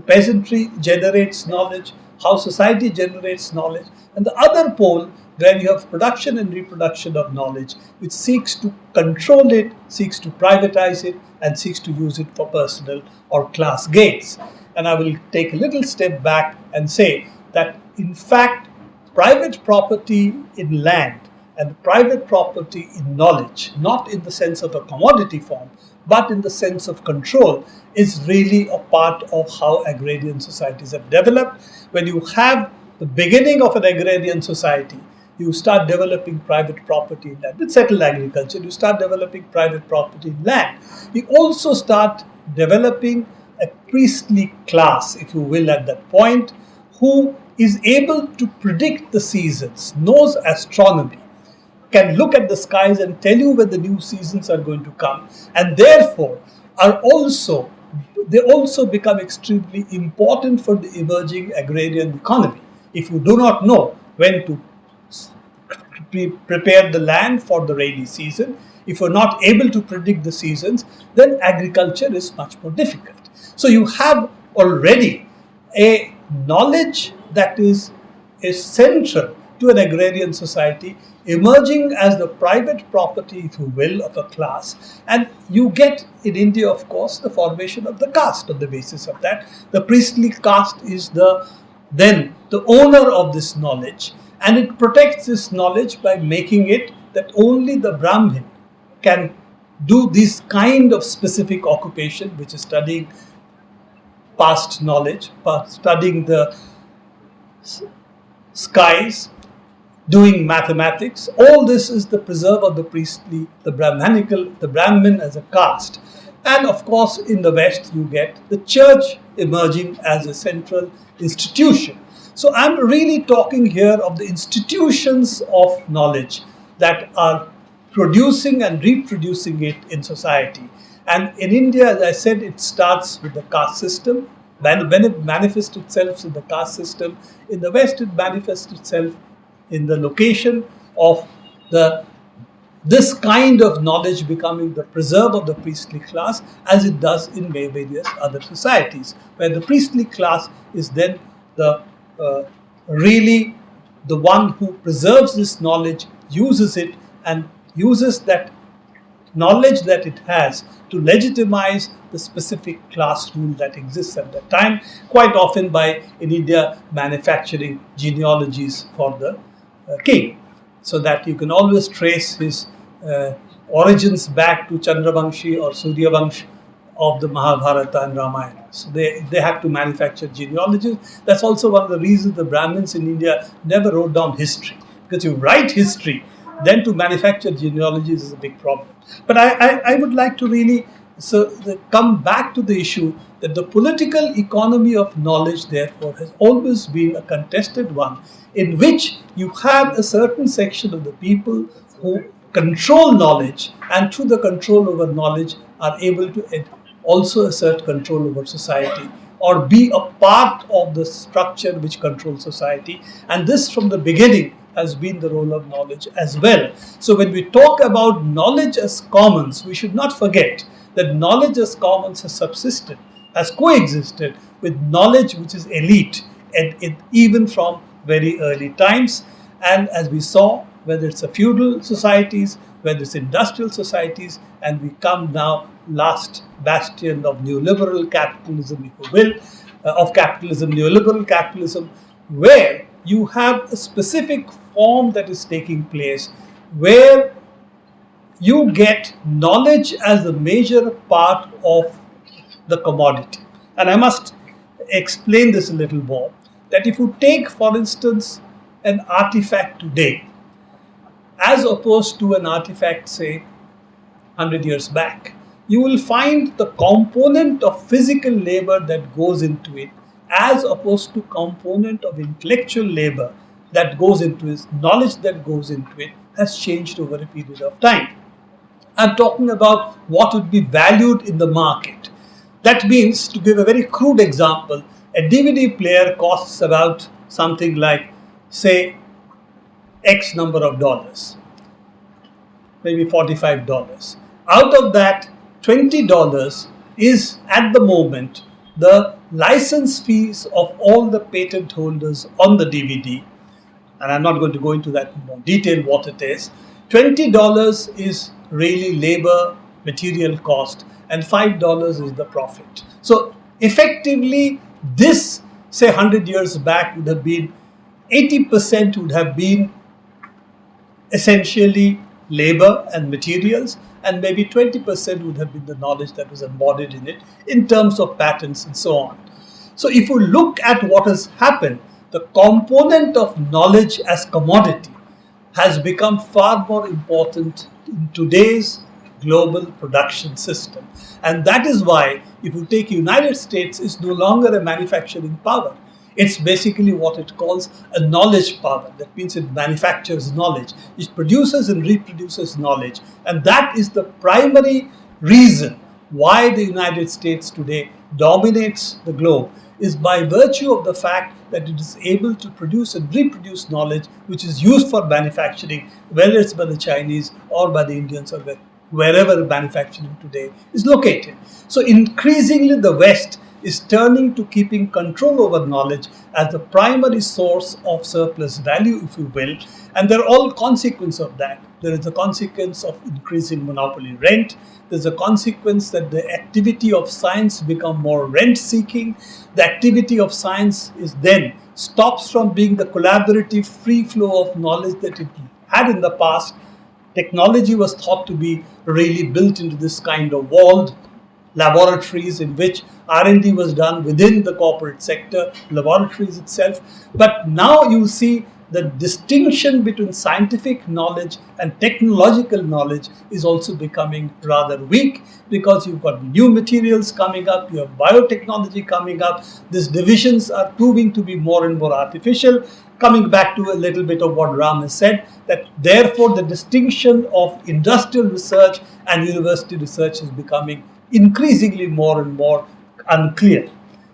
peasantry generates knowledge, how society generates knowledge. And the other pole, where you have production and reproduction of knowledge, which seeks to control it, seeks to privatize it, and seeks to use it for personal or class gains. And I will take a little step back and say that, in fact, private property in land and private property in knowledge, not in the sense of a commodity form, but in the sense of control, is really a part of how agrarian societies have developed. When you have the beginning of an agrarian society, you start developing private property in land. With settled agriculture, you start developing private property in land. You also start developing a priestly class, if you will, at that point, who is able to predict the seasons, knows astronomy, can look at the skies and tell you when the new seasons are going to come, and therefore they also become extremely important for the emerging agrarian economy. If you do not know when to prepare the land for the rainy season, if you're not able to predict the seasons, then agriculture is much more difficult. So you have already a knowledge that is essential to an agrarian society emerging as the private property, if you will, of a class. And you get in India, of course, the formation of the caste on the basis of that. The priestly caste is then the owner of this knowledge, and it protects this knowledge by making it that only the Brahmin can do this kind of specific occupation, which is studying past knowledge, studying the skies, doing mathematics. All this is the preserve of the priestly, the Brahmanical, the Brahmin as a caste. And of course, in the West, you get the church emerging as a central institution. So I'm really talking here of the institutions of knowledge that are producing and reproducing it in society. And in India, as I said, it starts with the caste system. When it manifests itself in the caste system, in the West, it manifests itself in the location of this kind of knowledge becoming the preserve of the priestly class, as it does in various other societies, where the priestly class is then really the one who preserves this knowledge, uses it, and uses that knowledge that it has to legitimize the specific class rule that exists at that time, quite often by, in India, manufacturing genealogies for the king, so that you can always trace his origins back to Chandravamshi or Suryavamsh of the Mahabharata and Ramayana. So they had to manufacture genealogies. That's also one of the reasons the Brahmins in India never wrote down history, because you write history, then to manufacture genealogies is a big problem. But I would like to really come back to the issue that the political economy of knowledge, therefore, has always been a contested one, in which you have a certain section of the people who control knowledge, and through the control over knowledge are able to also assert control over society, or be a part of the structure which controls society. And this, from the beginning, has been the role of knowledge as well. So when we talk about knowledge as commons, we should not forget that knowledge as commons has subsisted, has coexisted with knowledge which is elite, and even from very early times. And as we saw, whether it's a feudal societies, whether it's industrial societies, and we come now last bastion of neoliberal capitalism, if you will, of capitalism, neoliberal capitalism, where you have a specific form that is taking place, where you get knowledge as a major part of the commodity. And I must explain this a little more, that if you take, for instance, an artifact today, as opposed to an artifact, say, 100 years back, you will find the component of physical labor that goes into it, as opposed to component of intellectual labor that goes into it, knowledge that goes into it, has changed over a period of time. I'm talking about what would be valued in the market. That means, to give a very crude example, a DVD player costs about something like, say, X number of dollars, maybe $45. Out of that, $20 is at the moment the license fees of all the patent holders on the DVD. And I'm not going to go into that in more detail what it is. $20 is really labor, material cost, and $5 is the profit. So effectively, this, say 100 years back, would have been 80% would have been essentially labor and materials, and maybe 20% would have been the knowledge that was embodied in it in terms of patents and so on. So if you look at what has happened, the component of knowledge as commodity has become far more important in today's global production system. And that is why, if you take United States, it's no longer a manufacturing power. It's basically what it calls a knowledge power. That means it manufactures knowledge. It produces and reproduces knowledge. And that is the primary reason why the United States today dominates the globe, is by virtue of the fact that it is able to produce and reproduce knowledge which is used for manufacturing, whether it's by the Chinese or by the Indians or wherever manufacturing today is located. So increasingly the West is turning to keeping control over knowledge as the primary source of surplus value, if you will. And there are all consequences of that. There is a consequence of increasing monopoly rent. There's a consequence that the activity of science become more rent-seeking. The activity of science is then stops from being the collaborative free flow of knowledge that it had in the past. Technology was thought to be really built into this kind of walled laboratories in which R&D was done within the corporate sector, laboratories itself. But now you see the distinction between scientific knowledge and technological knowledge is also becoming rather weak, because you've got new materials coming up, you have biotechnology coming up. These divisions are proving to be more and more artificial. Coming back to a little bit of what Ram has said, that therefore the distinction of industrial research and university research is becoming increasingly more and more unclear.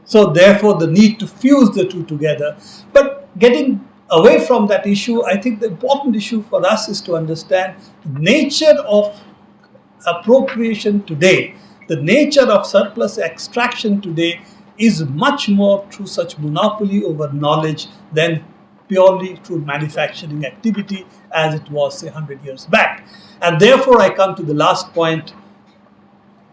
So therefore the need to fuse the two together. But getting away from that issue, I think the important issue for us is to understand the nature of appropriation today, the nature of surplus extraction today is much more through such monopoly over knowledge than purely through manufacturing activity as it was, say, 100 years back. And therefore I come to the last point,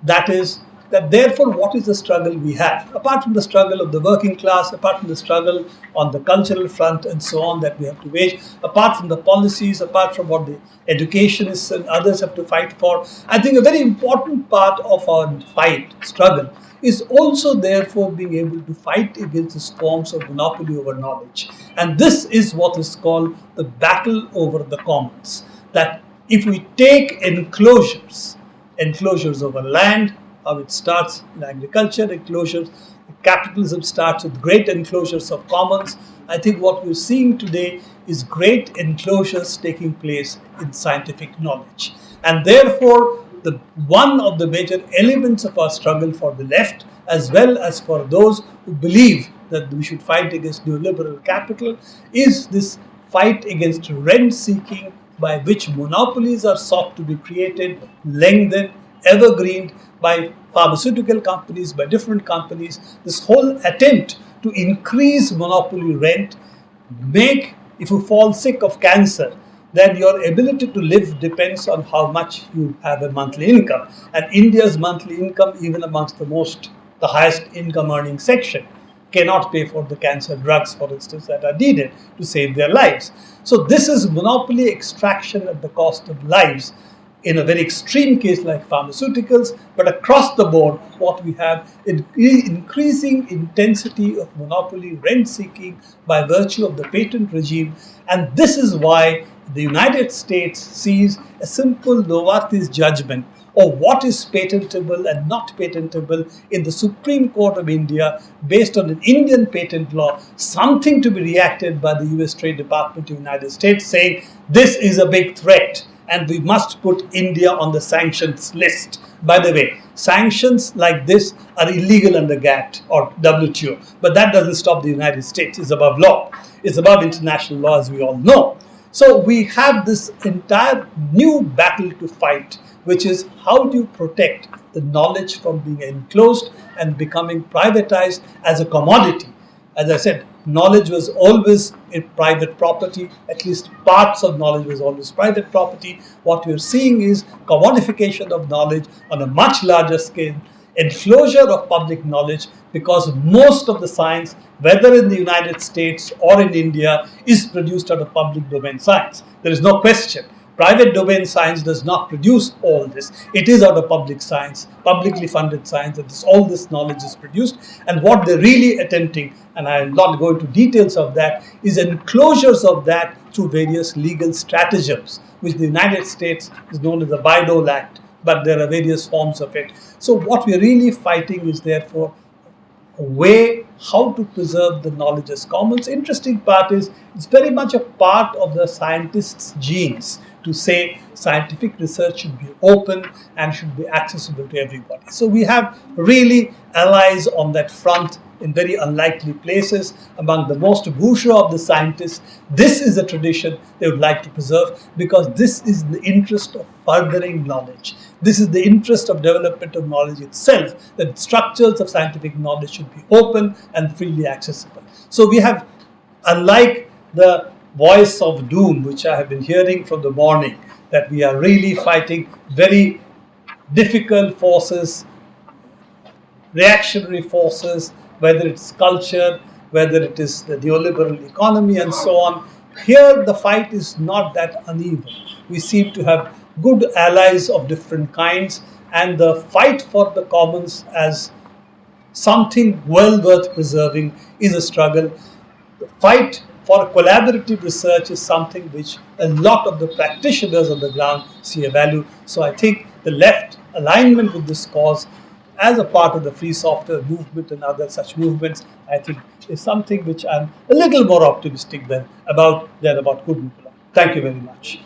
that is that therefore what is the struggle we have? Apart from the struggle of the working class, apart from the struggle on the cultural front and so on that we have to wage, apart from the policies, apart from what the educationists and others have to fight for, I think a very important part of our struggle is also therefore being able to fight against these forms of monopoly over knowledge. And this is what is called the battle over the commons. That if we take enclosures over land, how it starts in agriculture, enclosures, capitalism starts with great enclosures of commons. I think what we're seeing today is great enclosures taking place in scientific knowledge. And therefore, one of the major elements of our struggle for the left, as well as for those who believe that we should fight against neoliberal capital, is this fight against rent-seeking by which monopolies are sought to be created, lengthened, evergreened by pharmaceutical companies, by different companies. This whole attempt to increase monopoly rent, if you fall sick of cancer, then your ability to live depends on how much you have a monthly income. And India's monthly income, even amongst the highest income earning section, cannot pay for the cancer drugs, for instance, that are needed to save their lives. So this is monopoly extraction at the cost of lives, in a very extreme case like pharmaceuticals, but across the board what we have is increasing intensity of monopoly rent-seeking by virtue of the patent regime. And this is why the United States sees a simple Novartis judgment of what is patentable and not patentable in the Supreme Court of India based on an Indian patent law, something to be reacted by the US Trade Department of the United States, saying this is a big threat. and we must put India on the sanctions list. By the way, sanctions like this are illegal under GATT or WTO, but that doesn't stop the United States. It's above law. It's above international law, as we all know. So we have this entire new battle to fight, which is how do you protect the knowledge from being enclosed and becoming privatized as a commodity. As I said, knowledge was always a private property, at least parts of knowledge was always private property. What we're seeing is commodification of knowledge on a much larger scale, enclosure of public knowledge, because most of the science, whether in the United States or in India, is produced out of public domain science. There is no question. Private domain science does not produce all this. It is out of public science, publicly funded science, that all this knowledge is produced. And what they're really attempting, and I will not go into details of that, is enclosures of that through various legal stratagems, which the United States is known as the Bayh-Dole Act, but there are various forms of it. So what we're really fighting is therefore a way how to preserve the knowledge as commons. Interesting part is it's very much a part of the scientist's genes to say scientific research should be open and should be accessible to everybody. So we have really allies on that front in very unlikely places. Among the most bourgeois of the scientists, this is a tradition they would like to preserve, because this is the interest of furthering knowledge. This is the interest of development of knowledge itself, that structures of scientific knowledge should be open and freely accessible. So we have, unlike the voice of doom which I have been hearing from the morning, that we are really fighting very difficult forces, reactionary forces, whether it's culture, whether it is the neoliberal economy and so on. Here the fight is not that uneven. We seem to have good allies of different kinds, and the fight for the commons as something well worth preserving is a struggle. The fight for collaborative research is something which a lot of the practitioners on the ground see a value. So I think the left alignment with this cause as a part of the free software movement and other such movements, I think is something which I'm a little more optimistic than about could be. Thank you very much.